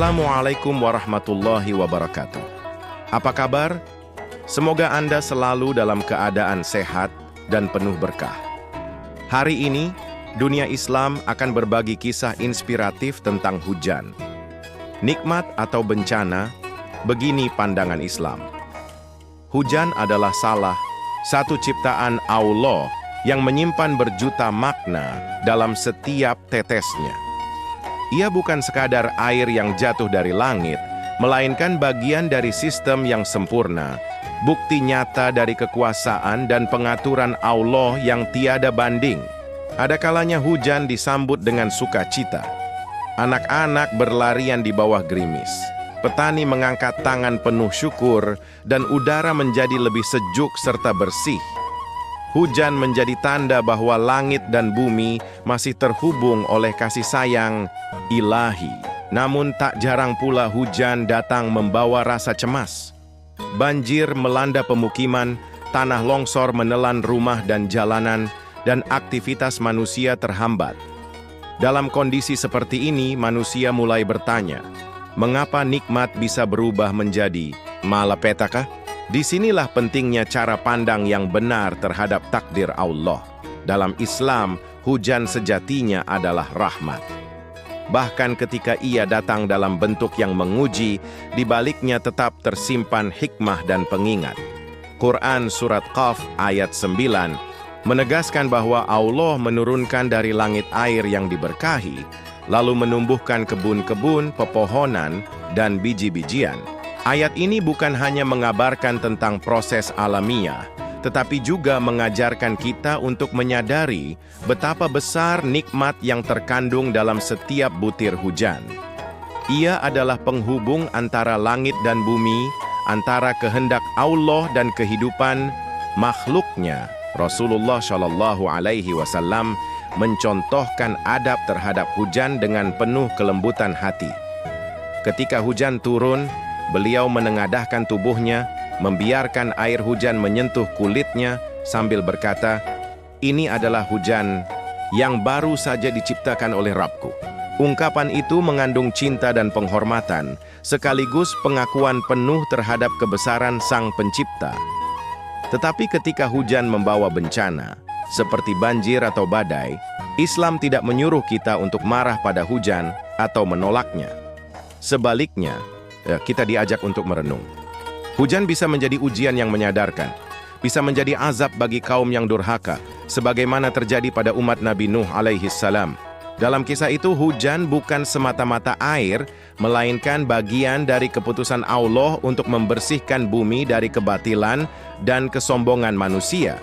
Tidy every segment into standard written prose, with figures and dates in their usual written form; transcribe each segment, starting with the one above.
Assalamualaikum warahmatullahi wabarakatuh. Apa kabar? Semoga Anda selalu dalam keadaan sehat dan penuh berkah. Hari ini, dunia Islam akan berbagi kisah inspiratif tentang hujan. Nikmat atau bencana, begini pandangan Islam. Hujan adalah salah satu ciptaan Allah yang menyimpan berjuta makna dalam setiap tetesnya. Ia bukan sekadar air yang jatuh dari langit, melainkan bagian dari sistem yang sempurna, bukti nyata dari kekuasaan dan pengaturan Allah yang tiada banding. Ada kalanya hujan disambut dengan sukacita. Anak-anak berlarian di bawah gerimis. Petani mengangkat tangan penuh syukur, dan udara menjadi lebih sejuk serta bersih. Hujan menjadi tanda bahwa langit dan bumi masih terhubung oleh kasih sayang ilahi. Namun tak jarang pula hujan datang membawa rasa cemas. Banjir melanda pemukiman, tanah longsor menelan rumah dan jalanan, dan aktivitas manusia terhambat. Dalam kondisi seperti ini, manusia mulai bertanya, mengapa nikmat bisa berubah menjadi malapetaka? Disinilah pentingnya cara pandang yang benar terhadap takdir Allah. Dalam Islam, hujan sejatinya adalah rahmat. Bahkan ketika ia datang dalam bentuk yang menguji, di baliknya tetap tersimpan hikmah dan pengingat. Quran Surat Qaf ayat 9 menegaskan bahwa Allah menurunkan dari langit air yang diberkahi, lalu menumbuhkan kebun-kebun, pepohonan, dan biji-bijian. Ayat ini bukan hanya mengabarkan tentang proses alamiah, tetapi juga mengajarkan kita untuk menyadari betapa besar nikmat yang terkandung dalam setiap butir hujan. Ia adalah penghubung antara langit dan bumi, antara kehendak Allah dan kehidupan makhluknya. Rasulullah Shallallahu Alaihi Wasallam mencontohkan adab terhadap hujan dengan penuh kelembutan hati. Ketika hujan turun, beliau menengadahkan tubuhnya, membiarkan air hujan menyentuh kulitnya sambil berkata, "Ini adalah hujan yang baru saja diciptakan oleh Rabbku." Ungkapan itu mengandung cinta dan penghormatan, sekaligus pengakuan penuh terhadap kebesaran Sang Pencipta. Tetapi ketika hujan membawa bencana, seperti banjir atau badai, Islam tidak menyuruh kita untuk marah pada hujan atau menolaknya. Sebaliknya, kita diajak untuk merenung. Hujan bisa menjadi ujian yang menyadarkan, bisa menjadi azab bagi kaum yang durhaka, sebagaimana terjadi pada umat Nabi Nuh alaihi salam. Dalam kisah itu, hujan bukan semata-mata air, melainkan bagian dari keputusan Allah untuk membersihkan bumi dari kebatilan dan kesombongan manusia.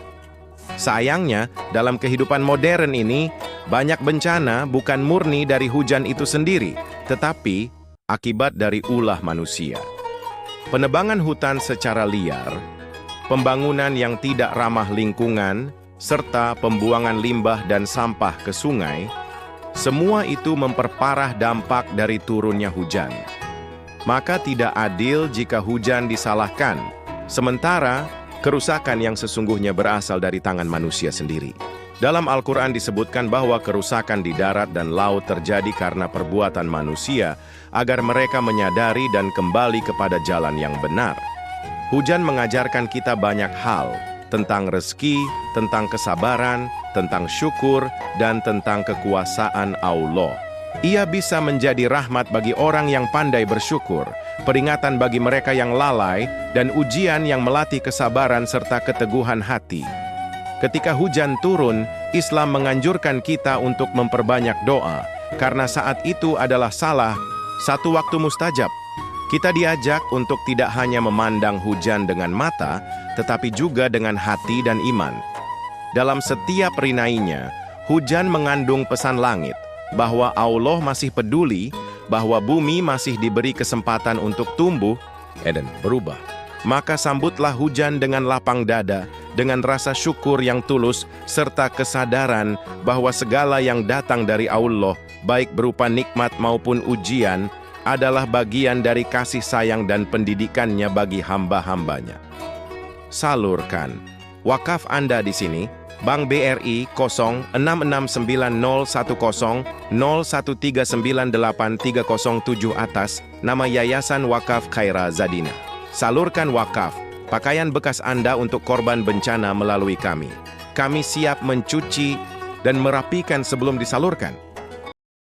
Sayangnya, dalam kehidupan modern ini, banyak bencana bukan murni dari hujan itu sendiri, tetapi akibat dari ulah manusia. Penebangan hutan secara liar, pembangunan yang tidak ramah lingkungan, serta pembuangan limbah dan sampah ke sungai, semua itu memperparah dampak dari turunnya hujan. Maka tidak adil jika hujan disalahkan, sementara kerusakan yang sesungguhnya berasal dari tangan manusia sendiri. Dalam Al-Quran disebutkan bahwa kerusakan di darat dan laut terjadi karena perbuatan manusia, agar mereka menyadari dan kembali kepada jalan yang benar. Hujan mengajarkan kita banyak hal, tentang rezeki, tentang kesabaran, tentang syukur, dan tentang kekuasaan Allah. Ia bisa menjadi rahmat bagi orang yang pandai bersyukur, peringatan bagi mereka yang lalai, dan ujian yang melatih kesabaran serta keteguhan hati. Ketika hujan turun, Islam menganjurkan kita untuk memperbanyak doa, karena saat itu adalah salah satu waktu mustajab. Kita diajak untuk tidak hanya memandang hujan dengan mata, tetapi juga dengan hati dan iman. Dalam setiap rinainya, hujan mengandung pesan langit, bahwa Allah masih peduli, bahwa bumi masih diberi kesempatan untuk tumbuh dan berubah. Maka sambutlah hujan dengan lapang dada, dengan rasa syukur yang tulus, serta kesadaran bahwa segala yang datang dari Allah, baik berupa nikmat maupun ujian, adalah bagian dari kasih sayang dan pendidikannya bagi hamba-hambanya. Salurkan wakaf Anda di sini Bank BRI 06690101398307 atas nama Yayasan Wakaf Khaira Zadina. Salurkan wakaf, pakaian bekas Anda untuk korban bencana melalui kami. Kami siap mencuci dan merapikan sebelum disalurkan.